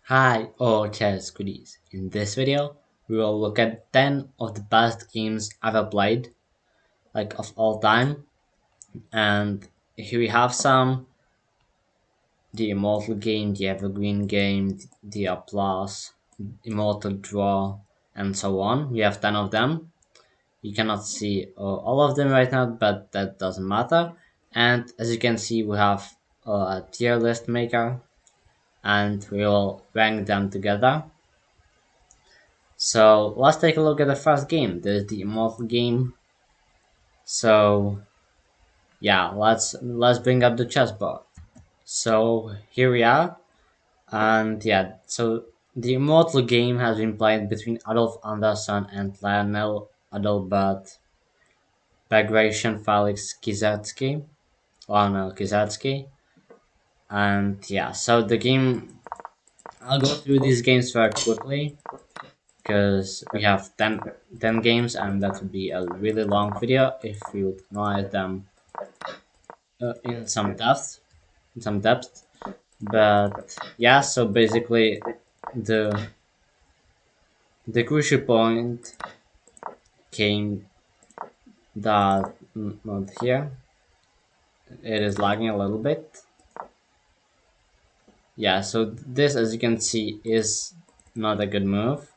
Hi, all chess goodies. In this video, we will look at 10 of the best games ever played, like of all time. And here we have some: the Immortal game, the Evergreen game, the Applause, Immortal Draw, and so on. We have 10 of them. You cannot see all of them right now, but that doesn't matter. And as you can see, we have a tier list maker, and we will rank them together. So let's take a look at the first game. This is the Immortal game. So yeah, let's bring up the chessboard. So here we are, and yeah, so the Immortal game has been played between Adolf Anderson and Lionel Adalbert Bagration Felix Kizetsky, Lionel Kizetsky, and yeah, so the game. I'll go through these games very quickly because we have 10 games and that would be a really long video if we would analyze them in some depth. But yeah, so basically the the crucial point came that not here. It is lagging a little bit. Yeah, so this, as you can see, is not a good move.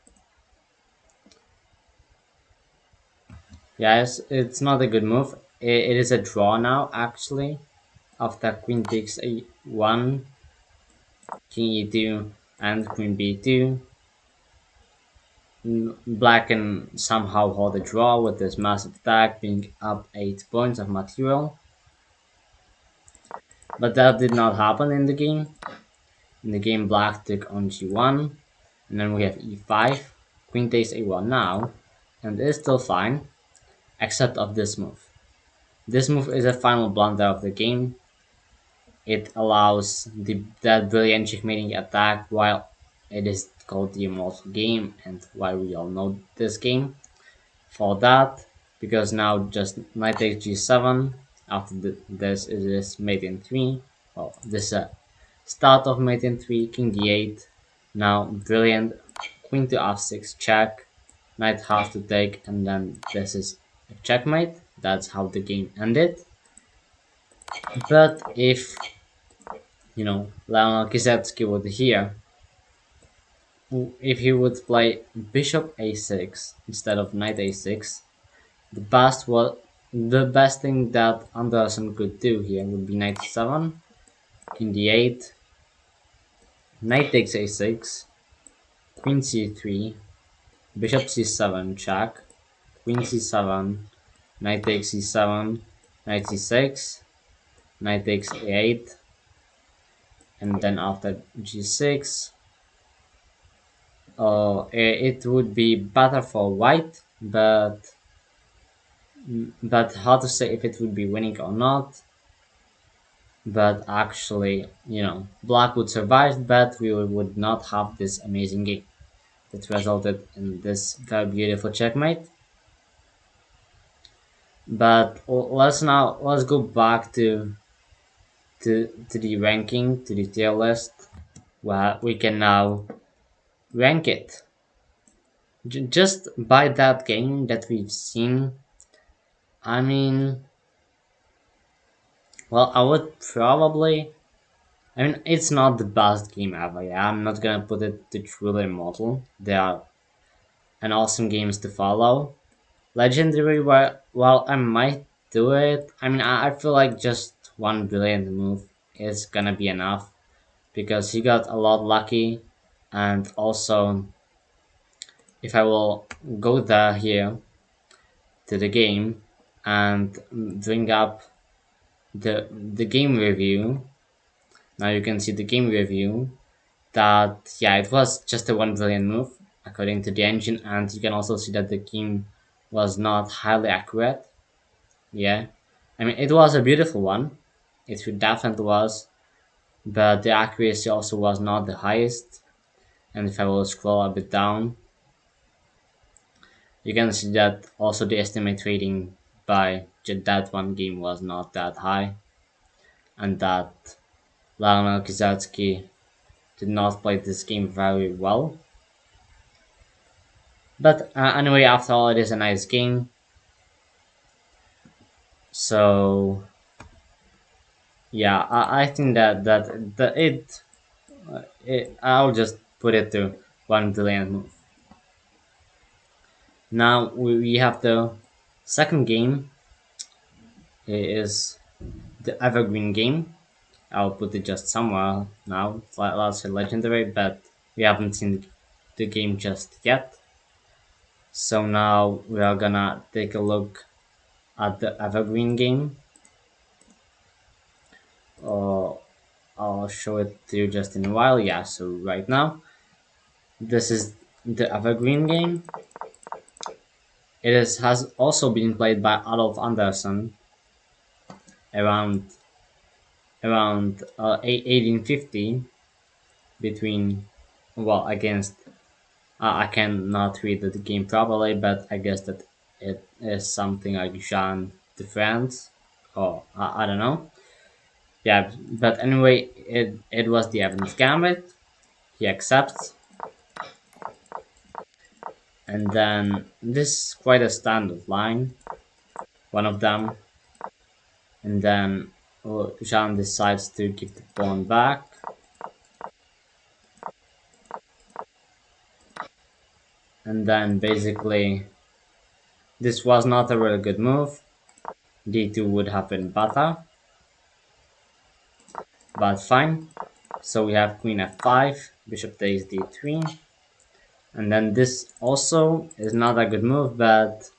Yeah, it's not a good move. It is a draw now, actually. After queen takes a1, king e2, and queen b2. Black can somehow hold a draw with this massive attack, being up 8 points of material. But that did not happen in the game. In the game, black took on g1, and then we have e5. Queen takes a1 now, and it is still fine, except of this move. This move is a final blunder of the game. It allows that brilliant checkmating attack while it is called the Immortal game and why we all know this game for that, because now just knight takes g7. After this it is mate in 3. Well, this is a start of mate in 3, king d8. Now brilliant queen to f6 check, knight has to take, and then this is a checkmate. That's how the game ended. But if Lionel Kisetsky would here, if he would play bishop a6 instead of knight a6, the best thing that Anderson could do here would be knight 7, king d8, knight takes a6, queen c3, bishop c7 check, queen c7, knight takes c7, knight c6, knight takes a8, and then after g6, it would be better for white, but hard to say if it would be winning or not. But actually, black would survive, but we would not have this amazing game that resulted in this very beautiful checkmate. But let's go back to the ranking, to the tier list, where we can now rank it. Just by that game that we've seen, I mean, well, I would probably. I mean, it's not the best game ever. Yeah, I'm not gonna put it to truly immortal. There are an awesome games to follow. Legendary, well, I might do it. I mean, I feel like just one brilliant move is gonna be enough because he got a lot lucky, and also if I will go there here to the game and bring up the game review. Now you can see the game review that, yeah, it was just a 1 brilliant move according to the engine, and you can also see that the game was not highly accurate. Yeah, I mean, it was a beautiful one, it definitely was, but the accuracy also was not the highest. And if I will scroll a bit down, you can see that also the estimate rating by that one game was not that high, and that Lionel Kizetsky did not play this game very well. But anyway, after all, it is a nice game. So yeah, I think that I'll just put it to 1 billion move. Now we have the second game. It is the Evergreen game. I'll put it just somewhere now. Let's say legendary, but we haven't seen the game just yet. So now we are gonna take a look at the Evergreen game. Uh, I'll show it to you just in a while. Yeah, so right now, this is the Evergreen game. Has also been played by Adolf Andersen around 1850 between, well, against, I cannot read the game properly, but I guess that it is something like Jean de France, or I don't know. Yeah, but anyway, it was the Evans Gambit. He accepts, and then this is quite a standard line, one of them, and then Jean decides to give the pawn back, and then basically this was not a really good move. D2 would have been better, but fine. So we have queen f5, bishop takes d3, and then this also is not a good move, but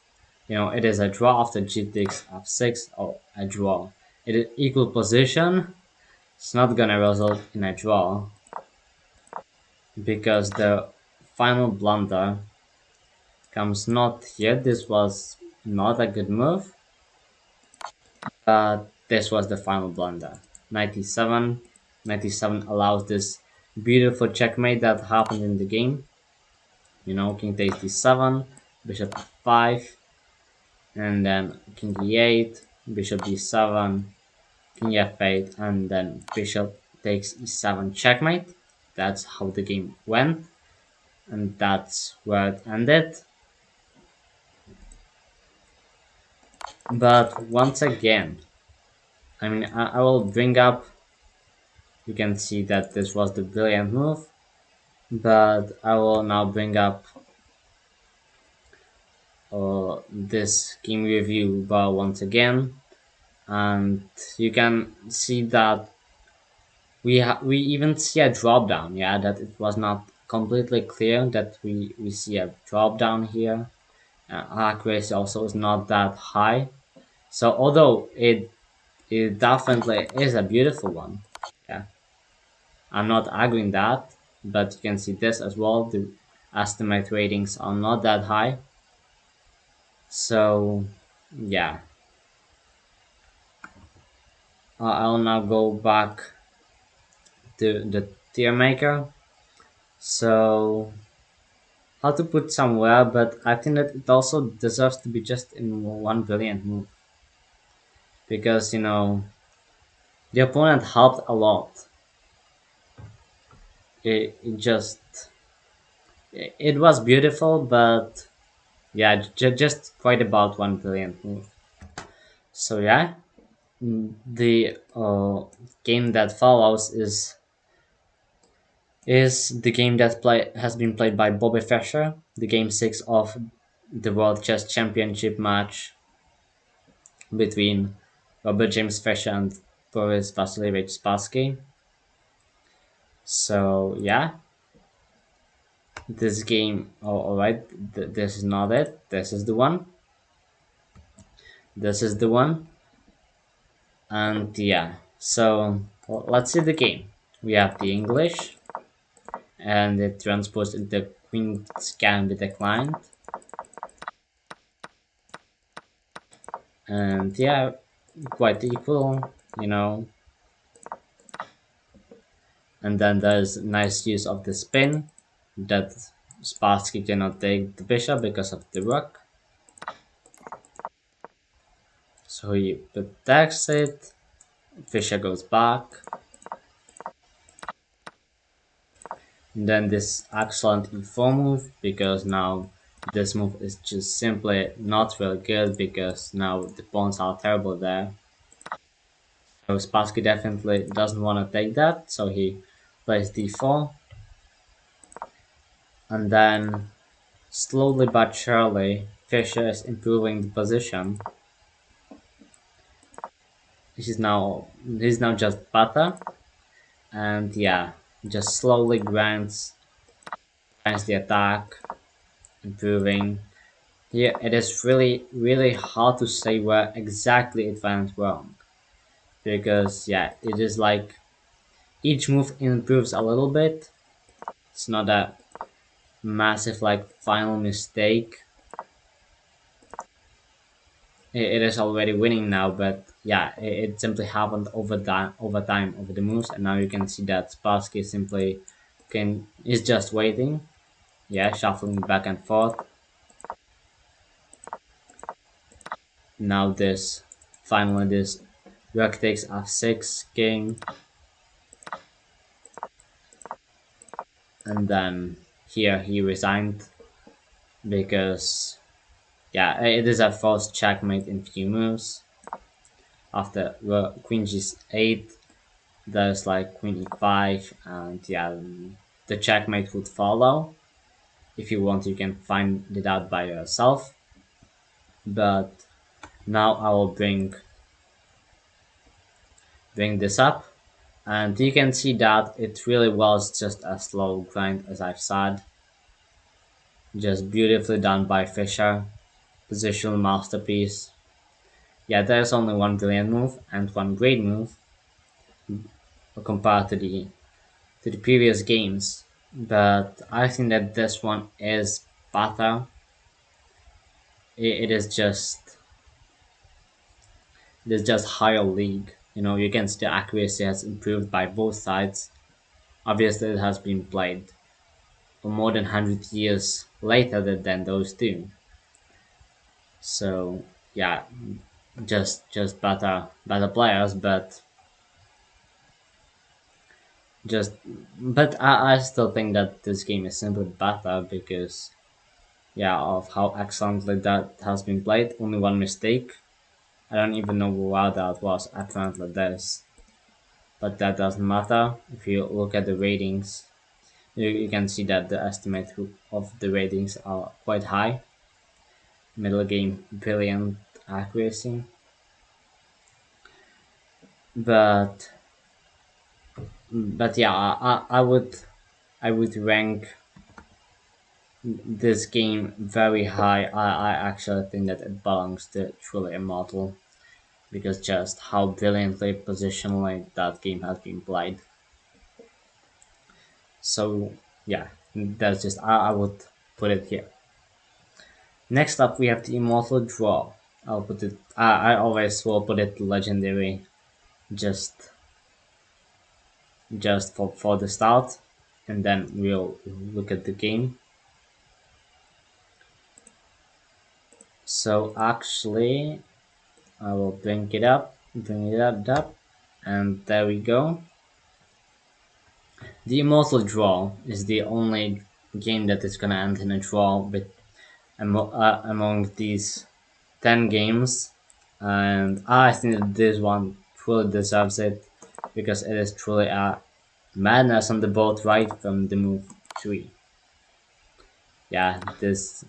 you know, it is a draw after g takes f6, or a draw. It is equal position. It's not gonna result in a draw because the final blunder comes not here. This was not a good move, but this was the final blunder. 97. 97 allows this beautiful checkmate that happened in the game. You know, king takes d7, bishop f5, and then king e8, bishop d7, king f8, and then bishop takes e7 checkmate. That's how the game went, and that's where it ended. But once again, I mean, I will bring up, you can see that this was the brilliant move, but I will now bring up this game review bar once again, and you can see that we even see a drop down. Yeah, that it was not completely clear that we see a drop down here. Accuracy also is not that high. So although it definitely is a beautiful one, yeah, I'm not arguing that, but you can see this as well. The estimate ratings are not that high. So yeah, I'll now go back to the tier maker. So how to put somewhere, but I think that it also deserves to be just in 1 billion move because you know the opponent helped a lot. It just it was beautiful, but yeah, just quite about 1 billion move. So yeah, the game that follows is the game that has been played by Bobby Fischer, the game 6 of the World Chess Championship match between Robert James Fischer and Boris Vasilievich Spassky. So yeah, this game, alright, this is not it, this is the one. This is the one. And yeah, so let's see the game. We have the English, and it transposed into Queen's Gambit declined. And yeah, quite equal, you know. And then there's nice use of the spin that Spassky cannot take the bishop because of the rook. So he protects it, Fischer goes back, And then this excellent e4 move, because now this move is just simply not really good, because now the pawns are terrible there. So Spassky definitely doesn't want to take that, so he plays d4. And then slowly but surely, Fischer is improving the position. He's now just better, and yeah, just slowly grinds the attack, improving. Here it is really hard to say where exactly it went wrong, because yeah, it is like each move improves a little bit. It's not a massive like final mistake. It is already winning now, but yeah, it simply happened over time over the moves, and now you can see that Spassky simply is just waiting. Yeah, shuffling back and forth. Now finally this rook takes f6 game, and then here he resigned, because yeah, it is a forced checkmate in few moves. After queen g8, there's like queen e5, and yeah, the checkmate would follow. If you want, you can find it out by yourself. But now I will bring this up, and you can see that it really was just a slow grind, as I've said. Just beautifully done by Fischer. Positional masterpiece. Yeah, there's only one brilliant move and one great move compared to the previous games. But I think that this one is better. It is just higher league. You can see the accuracy has improved by both sides. Obviously, it has been played for more than 100 years later than those two. So yeah, just better players, just but I still think that this game is simply better, because yeah, of how excellently that has been played. Only one mistake. I don't even know why that was. Apparently this, but that doesn't matter. If you look at the ratings, you can see that the estimate of the ratings are quite high. Middle game, brilliant accuracy. But yeah, I would rank this game very high. I actually think that it belongs to truly Immortal, because just how brilliantly positionally that game has been played. So yeah, that's just I would put it here. Next up, we have the Immortal Draw. I'll put it. I always will put it legendary, just for the start, and then we'll look at the game. So actually, I will bring it up, and there we go. The Immortal Draw is the only game that is gonna end in a draw among these 10 games, and I think that this one truly deserves it, because it is truly a madness on the board right from the move 3. Yeah, this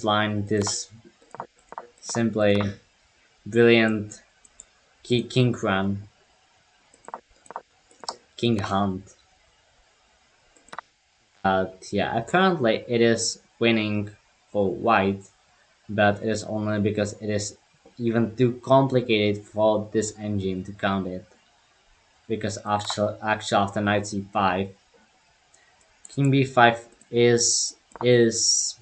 line, this simply brilliant king run, king hunt. Yeah, apparently it is winning for white, but it is only because it is even too complicated for this engine to count it. Because after knight c5, king b5 is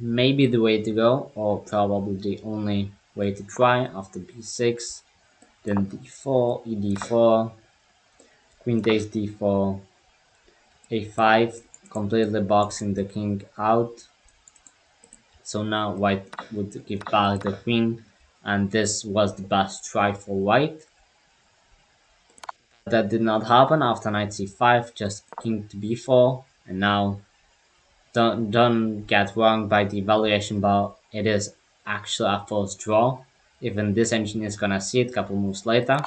maybe the way to go, or probably the only way to try. After b6, then d4, ed4, queen takes d4, a5, completely boxing the king out. So now white would give back the queen, and this was the best try for white. That did not happen. After knight c5, just king to b4, And now, don't get wrong by the evaluation, but it is actually a false draw. Even this engine is gonna see it a couple moves later.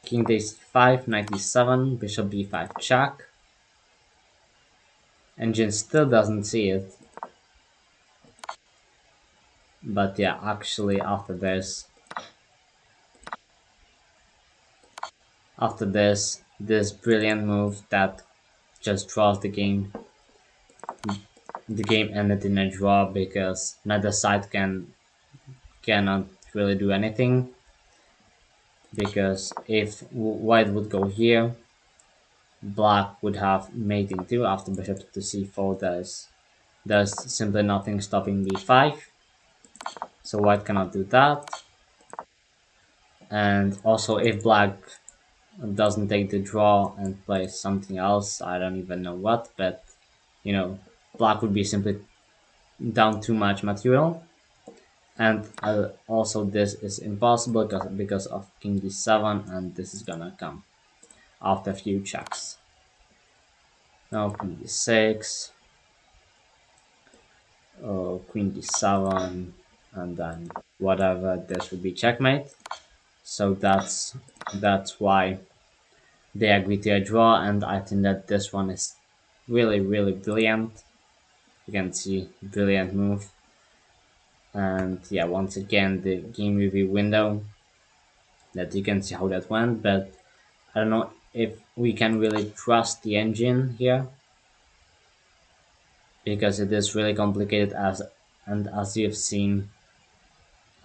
King takes 5, knight e7, bishop b5 check. Engine still doesn't see it. But yeah, actually after this brilliant move that just draws the game ended in a draw because neither side cannot really do anything, because if white would go here, black would have mate in 2 after bishop to c4. There's simply nothing stopping b5, so white cannot do that. And also, if black doesn't take the draw and plays something else, I don't even know what, but you know, black would be simply down too much material. And also this is impossible because of king d7, and this is gonna come after a few checks. Now queen d6, queen d7, and then whatever, this would be checkmate. So that's why they agree to a draw, and I think that this one is really brilliant. You can see brilliant move. And yeah, once again the game review window, that you can see how that went, but I don't know if we can really trust the engine here, because it is really complicated, as you've seen.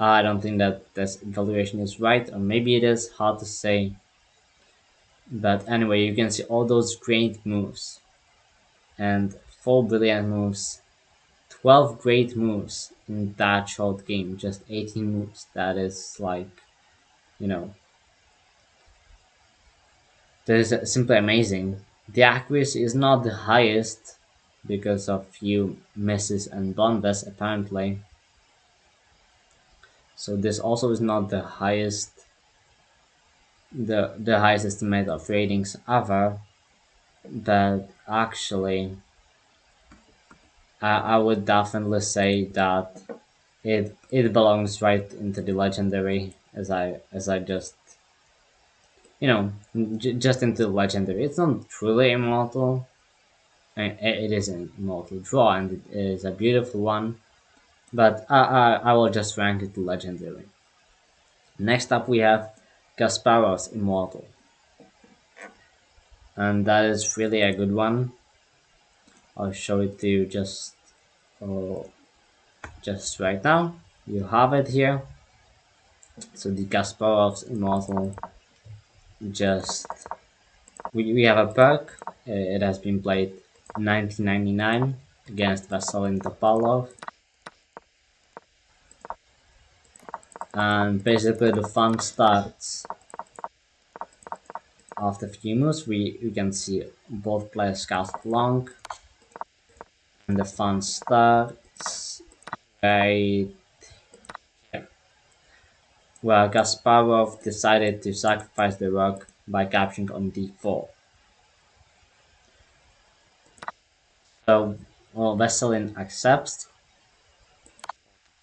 I don't think that this evaluation is right, or maybe it is, hard to say. But anyway, you can see all those great moves and 4 brilliant moves, 12 great moves in that short game, just 18 moves. That is like, you know, that is simply amazing. The accuracy is not the highest because of few misses and blunders apparently. So this also is not the highest, the highest estimate of ratings ever. But actually, I would definitely say that it belongs right into the legendary, as I just, just into the legendary. It's not truly immortal. It is an immortal draw, and it is a beautiful one. But I will just rank it to legendary. Next up we have Kasparov's Immortal, and that is really a good one. I'll show it to you uh, just right now. You have it here. So the Kasparov's Immortal, just we have a perk. It has been played 1999 against Vasilin Topalov, and basically the fun starts after a few moves. We can see both players cast long, and the fun starts right here, where Kasparov decided to sacrifice the rook by capturing on d4. So, well, Veselin accepts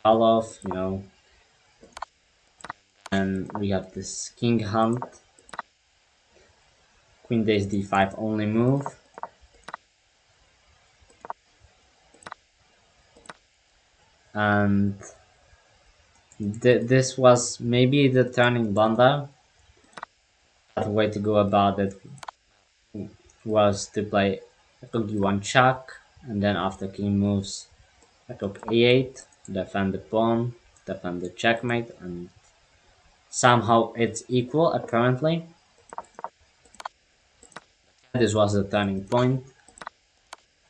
Topalov, and we have this king hunt, queen takes d5 only move, and this was maybe the turning blunder. The way to go about it was to play rook d1 check, and then after king moves, rook a8, defend the pawn, defend the checkmate, and somehow it's equal apparently. This was the turning point,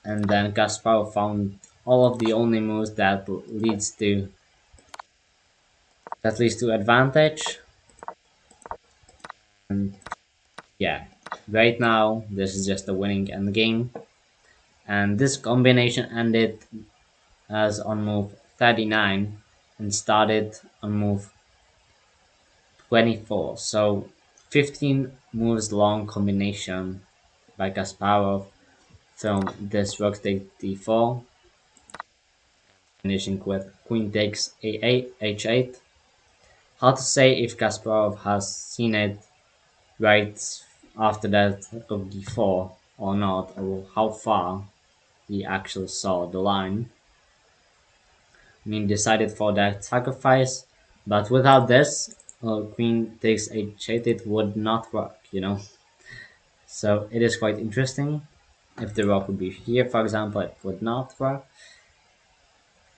and then Kasparov found all of the only moves that leads to advantage. And yeah, right now this is just a winning endgame, and this combination ended as on move 39 and started on move 24. So 15 moves long combination by Kasparov, from this rook takes d4, finishing with queen takes a8, h8. Hard to say if Kasparov has seen it right after that rook d4 or not, or how far he actually saw the line. I mean, decided for that sacrifice, but without this, queen takes h8, it would not work, you know. So it is quite interesting. If the rook would be here, for example, it would not work.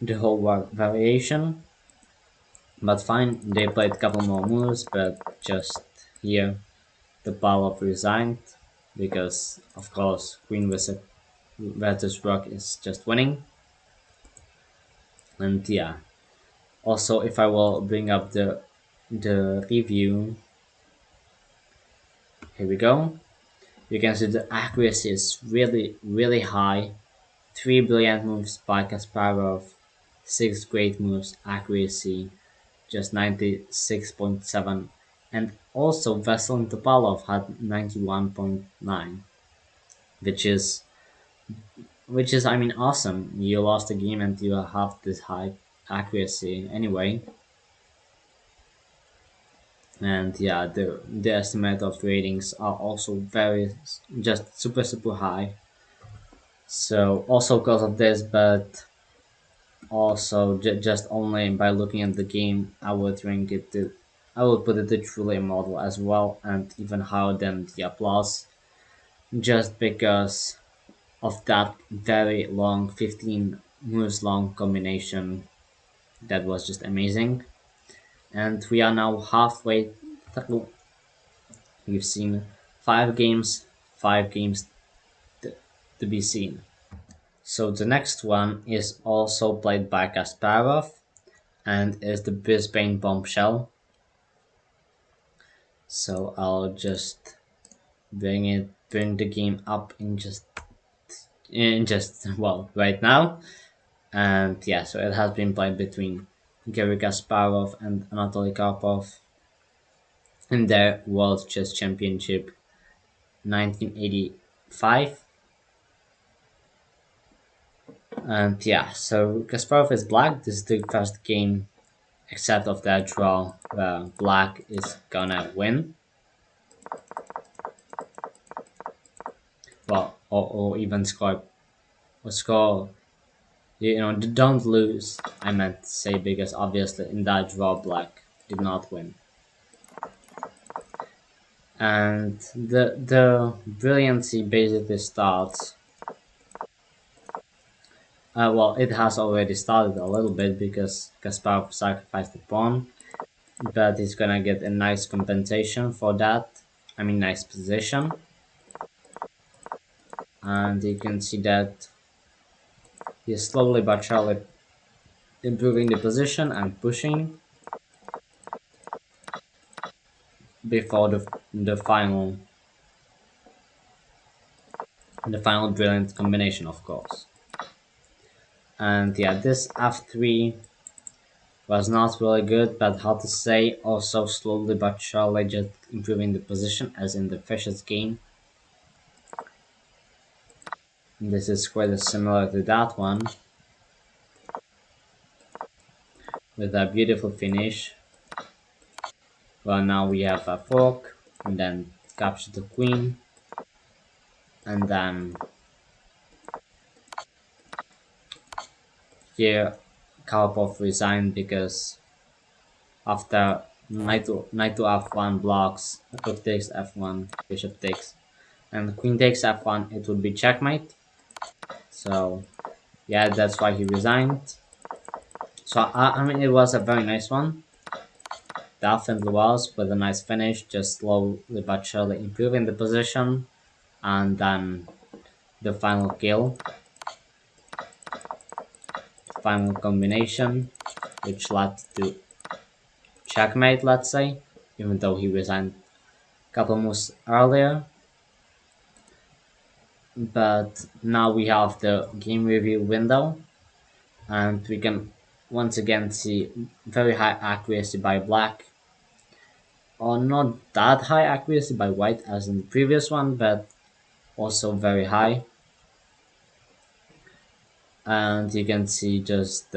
The whole variation, but fine. They played a couple more moves, but just here the Pavlov resigned because, of course, queen versus rook is just winning. And yeah, also if I will bring up the review, here we go. You can see the accuracy is really high. 3 brilliant moves by Kasparov, 6 great moves accuracy, just 96.7, and also Vasyl Topalov had 91.9, which is I mean awesome. You lost a game and you have this high accuracy anyway. And yeah, the estimate of ratings are also very just super high. So also because of this, but also just only by looking at the game, I would rank it to, I would put it to truly immortal as well, and even higher than the applause, just because of that very long 15 moves long combination that was just amazing. And we are now halfway through. We've seen 5 games, 5 games to, to be seen. So the next one is also played by Kasparov and is the Brisbane Bombshell. So I'll just bring the game up in just well right now. And yeah, so it has been played between Garry Kasparov and Anatoly Karpov in their World Chess Championship 1985. And yeah, so Kasparov is black. This is the first game except of that draw where black is gonna win. Well, or even score, you know, don't lose. I meant to say, because obviously in that draw black did not win. And the brilliancy basically starts. Well, it has already started a little bit because Kasparov sacrificed the pawn, but he's gonna get a nice compensation for that. I mean, nice position, and you can see that he's slowly but surely improving the position and pushing before the final brilliant combination, of course. And yeah, this f3 was not really good, but how to say, also slowly but surely just improving the position as in the Fischer's game. And this is quite similar to that one, with a beautiful finish. Well, now we have a fork, and then capture the queen, and then here Karpov resigned because after knight to f1 blocks, rook takes f1, bishop takes, and queen takes f1, it would be checkmate. So yeah, that's why he resigned. So I mean, it was a very nice one. Definitely was, with a nice finish, just slowly but surely improving the position, and then the final kill, final combination, which led to checkmate, let's say, even though he resigned a couple moves earlier. But now we have the game review window, and we can once again see very high accuracy by black, or not that high accuracy by white as in the previous one, but also very high. and you can see just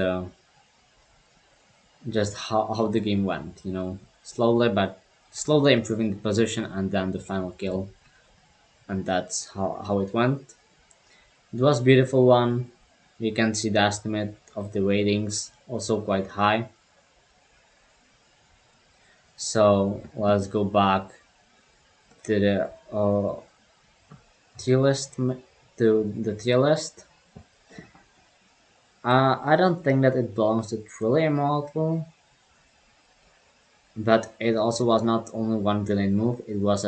how the game went. Slowly improving the position and then the final kill, and that's how it went. It was a beautiful one. You can see the estimate of the ratings also quite high. So let's go back to the tier list. To the tier list. I don't think that it belongs to truly immortal, but it also was not only one brilliant move. It was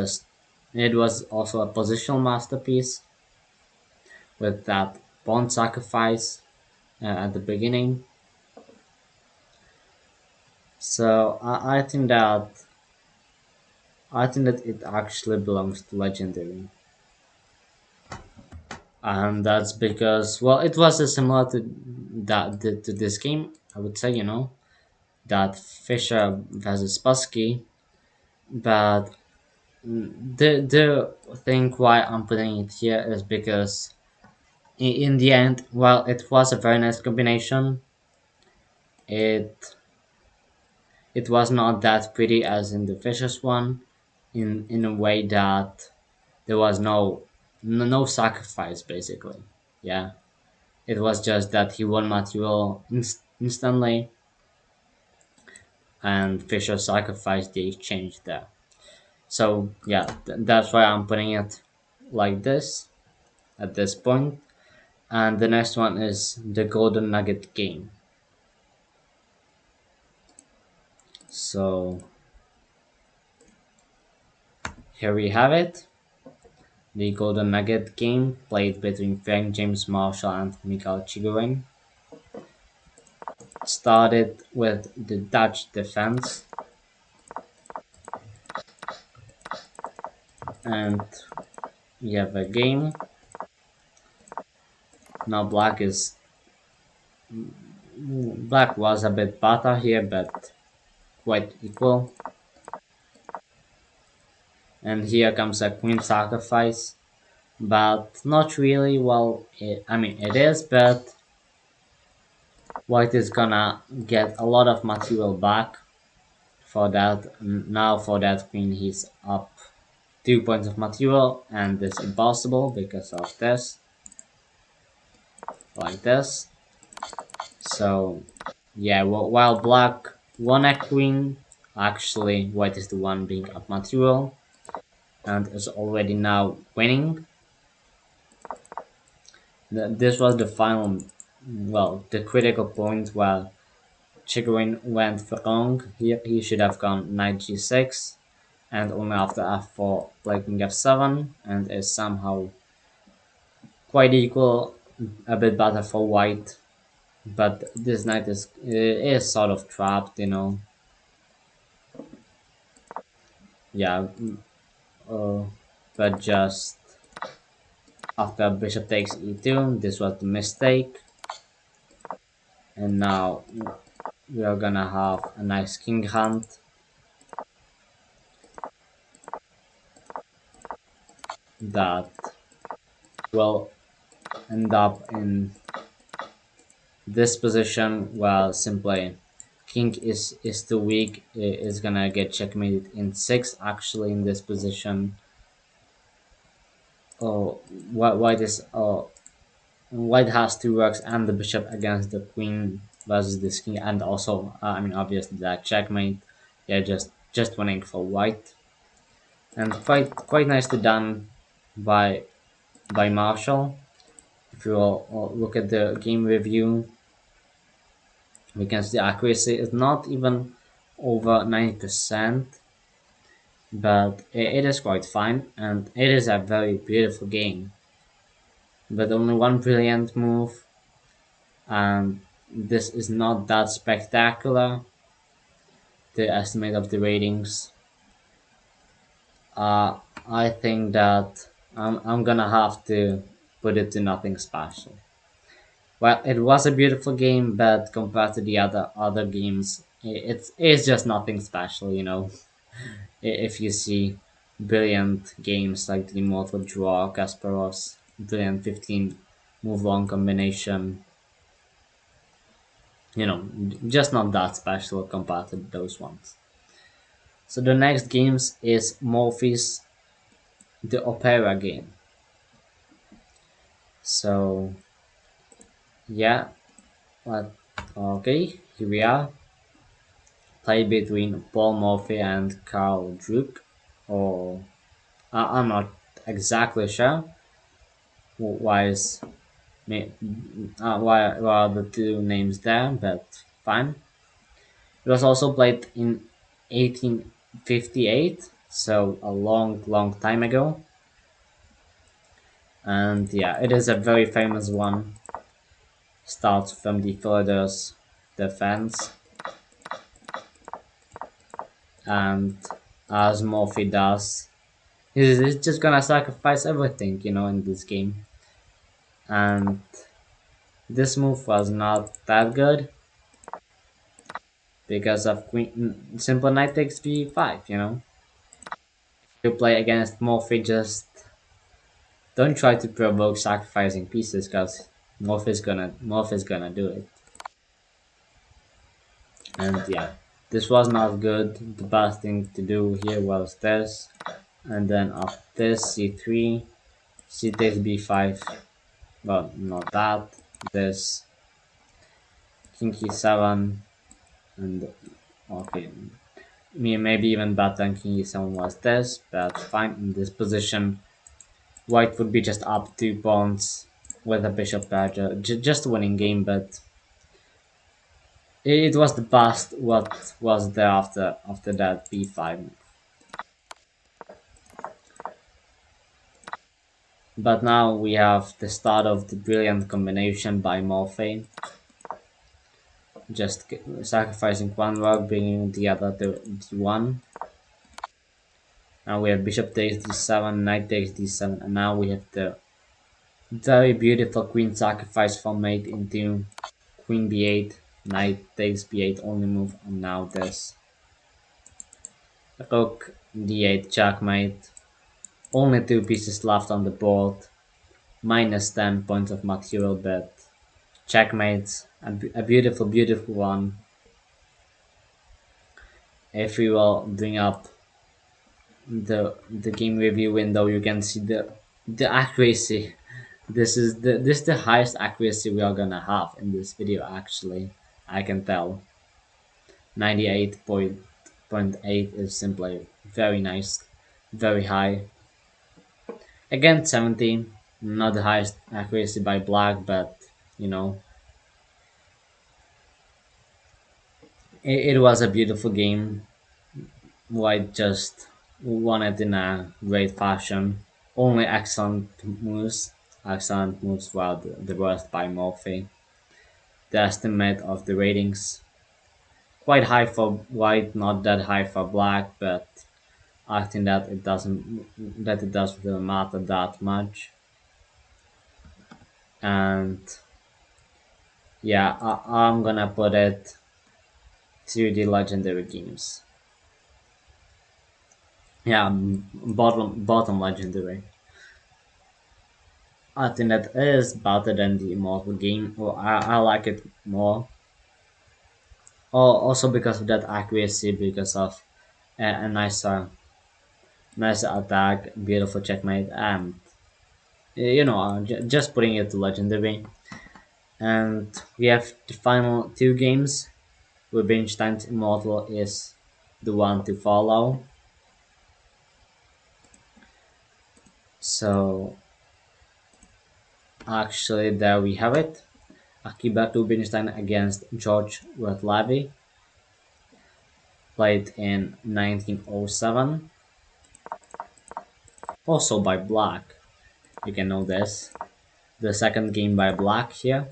also a positional masterpiece with that pawn sacrifice at the beginning. So I think that it actually belongs to legendary, and that's because well, it was similar to to this game. I would say that Fisher versus Pusky, but the thing why I'm putting it here is because in the end, while it was a very nice combination, it it was not that pretty as in the Fisher's one, in a way that there was no sacrifice basically. Yeah, it was just that he won material instantly, and Fisher sacrificed the exchange there. So yeah, that's why I'm putting it like this at this point. And the next one is the Golden Nugget game. So here we have it. The Golden Nugget game played between Frank James Marshall and Mikhail Chigorin started with the Dutch defense, and we have a game. Now black was a bit better here, but quite equal. And here comes a queen sacrifice, but not really. Well, I mean it is, but white is gonna get a lot of material back for that. Now for that queen he's up 2 points of material, and it's impossible because of this, like this. So yeah, while black won a queen, actually white is the one being up material and is already now winning. This was the final, well, the critical point where Chigorin went wrong. He should have gone knight g6, and only after f4 played king f7, and is somehow quite equal, a bit better for white. But this knight is sort of trapped, Yeah, uh, but just after bishop takes e2, this was the mistake, and now we are gonna have a nice king hunt that will end up in this position while simply king is too weak. It is gonna get checkmated in 6 actually in this position. Oh, white has two rocks and the bishop against the queen versus this king, and also I mean obviously that checkmate. Yeah, just winning for white, and quite nicely done by Marshall. If you all look at the game review, we can see the accuracy is not even over 90%, but it is quite fine, and it is a very beautiful game. But only one brilliant move, and this is not that spectacular. The estimate of the ratings. Uh, I think that I'm gonna have to put it to nothing special. Well, it was a beautiful game, but compared to the other games, it's just nothing special. If you see brilliant games like the Immortal Draw, Kasparov's brilliant 15 move long combination, You know, just not that special compared to those ones. So the next games is Morphe's the Opera game. So yeah, but okay, here we are. Play between Paul Morphy and Carl Druck, or I'm not exactly sure why is why are the two names there, but fine. It was also played in 1858, so a long time ago. And yeah, it is a very famous one. Starts from the Philadelphia's defense, and as Morphy does, he's just gonna sacrifice everything, in this game. And this move was not that good because of Queen Simple Knight takes b5. You play against Morphy, just don't try to provoke sacrificing pieces because Morphy's gonna do it. And yeah, this was not good. The best thing to do here was this, and then after this c3, c takes b5. Well, not that. This king e7, and okay, maybe even better than king e7 was this, but fine. In this position, white would be just up 2 pawns with a bishop pair, just winning game, but it was the past what was there after that b5. But now we have the start of the brilliant combination by Morphy, just sacrificing one rook, bringing the other to d1. Now we have bishop takes d7, knight takes d7, and now we have the very beautiful queen sacrifice from mate into queen b8, knight takes b8 only move, and now this rook d8 checkmate. Only 2 pieces left on the board, minus 10 points of material, but checkmate, a beautiful one. If we will bring up the game review window, you can see the accuracy. This is the highest accuracy we are gonna have in this video. Actually, I can tell 98.8 is simply very nice, very high. Again, 70, not the highest accuracy by black, but you know it was a beautiful game. White just won it in a great fashion. Only excellent moves were the worst by Morphy. The estimate of the ratings quite high for white, not that high for black, but I think that it doesn't really matter that much. And yeah, I'm gonna put it to the legendary games. Yeah, bottom legendary. I think that is better than the Immortal game, or I like it more. Also because of that accuracy, because of a nicer attack, beautiful checkmate, and just putting it to legendary. And we have the final 2 games. Rubinstein's Immortal is the one to follow. So actually, there we have it. Akiba Rubinstein against George Rotlavi, played in 1907. Also by black. You can know this. The second game by black here.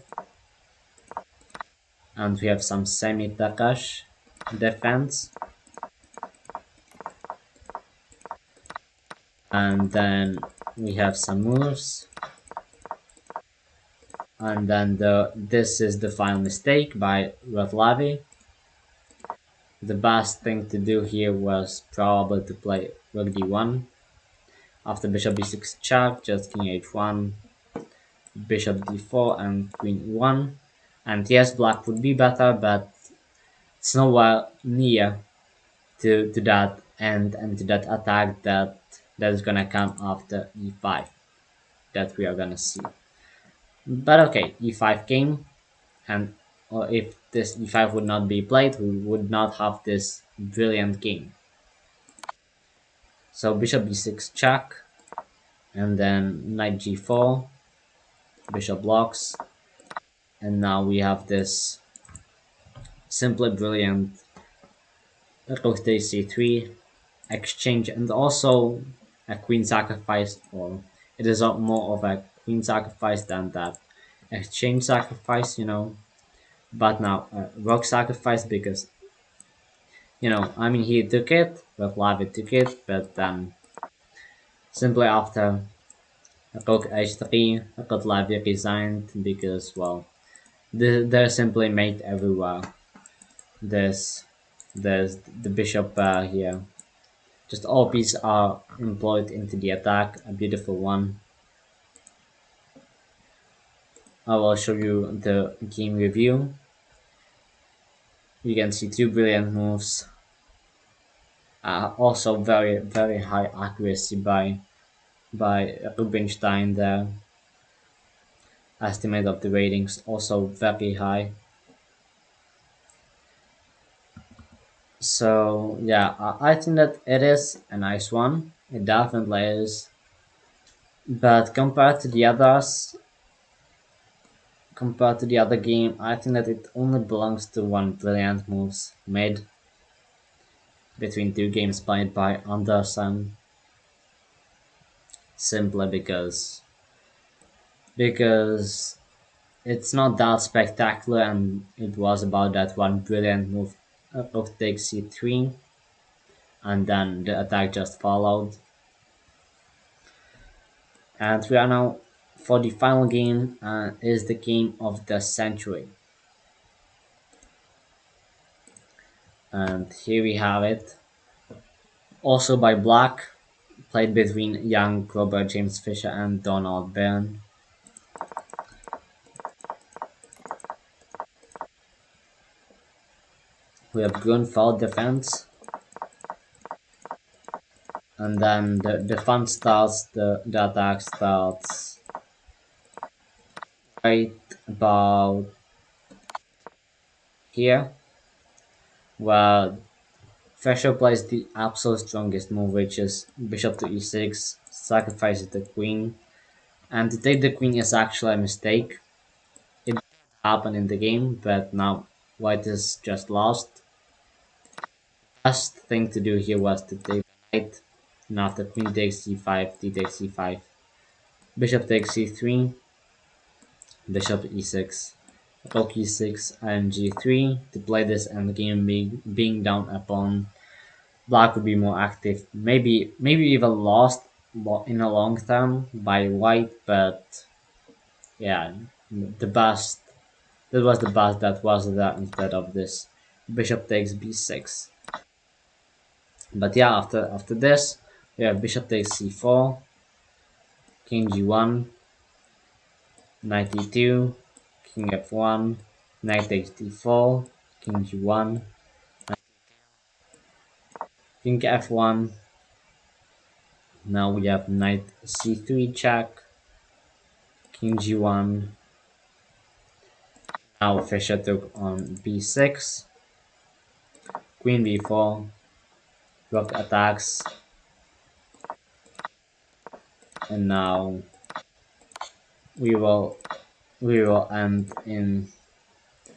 And we have some semi-Takash defense. And then we have some moves. And then this is the final mistake by Rotlavi. The best thing to do here was probably to play rook d1. After bishop b6 check, just king h1, bishop d4 and queen e1. And yes, black would be better, but it's nowhere near to that and to that attack that is gonna come after e5 that we are gonna see. But okay, e5 came, and or if this e5 would not be played, we would not have this brilliant game. So bishop b6 check, and then knight g4, bishop blocks, and now we have this simply brilliant rook takes c3 exchange, and also a queen sacrifice, or it is more of a queen sacrifice than that exchange sacrifice, But now rook sacrifice because I mean he took it, but Lavi took it, but then simply after rook h3, rook Lavi resigned because well they're simply mate everywhere. There's there's the bishop here. Just all pieces are employed into the attack. A beautiful one. I will show you the game review. You can see two brilliant moves. Also very high accuracy by Rubinstein there. Estimate of the ratings also very high. So yeah, I think that it is a nice one. It definitely is. But compared to the other game, I think that it only belongs to one brilliant moves made between two games played by Anderson. Simply because it's not that spectacular, and it was about that one brilliant move, rook takes c3, and then the attack just followed. And we are now for the final game, is the game of the century. And here we have it. Also by Black, played between young Robert James Fisher and Donald Byrne. We have Grunfeld defense, and then the fun starts, the attack starts right about here, where Fisher plays the absolute strongest move, which is bishop to e6, sacrifices the queen, and to take the queen is actually a mistake. It happened in the game, but now white is just lost. Best thing to do here was to take knight, and after queen takes c5, d takes c5, bishop takes c3, bishop e6, rook e6, and g3 to play this endgame, being down a pawn. Black would be more active, maybe even lost in a long term by white, but yeah, the best that was the best that was there instead of this bishop takes b6. But yeah, after this we have bishop takes c4, king g1, knight e2, king f1, knight takes d4, king g1, king f1. Now we have knight c3 check, king g1. Now Fischer took on b6, queen b4, rook attacks, and now we will we will end in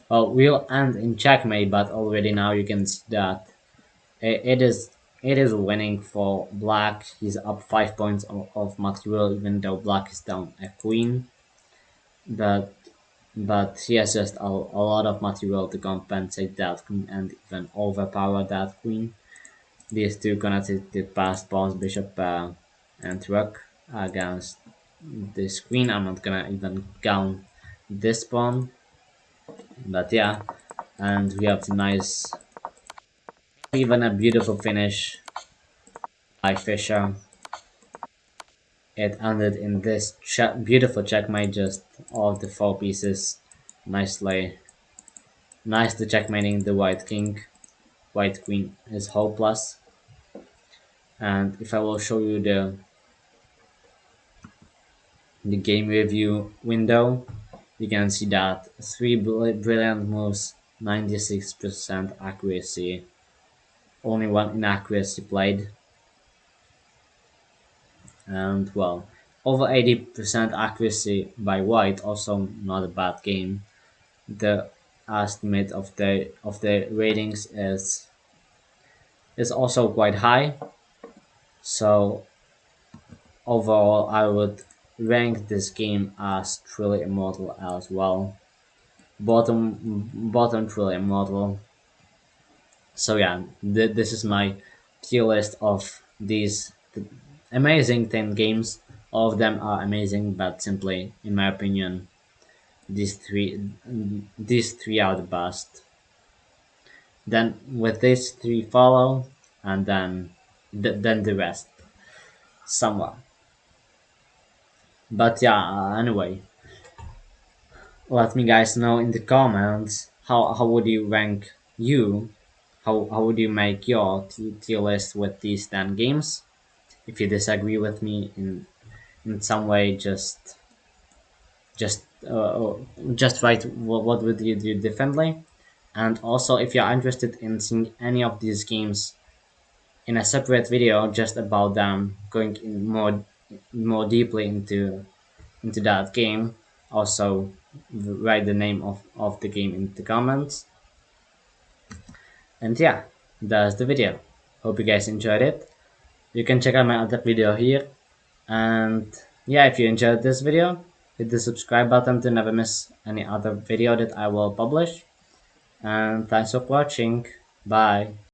we'll end in checkmate. But already now you can see that it is winning for black. He's up 5 points of material, even though black is down a queen. But he has just a lot of material to compensate that queen and even overpower that queen. These two connected past pawns, bishop and rook against this queen. I'm not gonna even count this pawn, but yeah, and we have the nice, even a beautiful finish by Fischer. It ended in this beautiful checkmate, just all the four pieces nicely checkmating the white king. White queen is hopeless. And if I will show you the game review window, you can see that three brilliant moves, 96% accuracy, only one inaccuracy played, and well, over 80% accuracy by white, also not a bad game. The estimate of the ratings is also quite high, so overall I would rank this game as truly immortal as well. Bottom truly immortal. So yeah, this is my tier list of these amazing 10 games. All of them are amazing, but simply, in my opinion, these three are the best. Then with these three follow, and then the rest, somewhat. But yeah, anyway, let me guys know in the comments how would you rank you, how would you make your tier list with these 10 games. If you disagree with me in some way, just uh, just write what would you do differently. And also, if you're interested in seeing any of these games in a separate video just about them, going in more deeply into that game, also write the name of the game in the comments. And yeah, that's the video. Hope you guys enjoyed it. You can check out my other video here. And yeah, if you enjoyed this video, hit the subscribe button to never miss any other video that I will publish. And thanks for watching. Bye.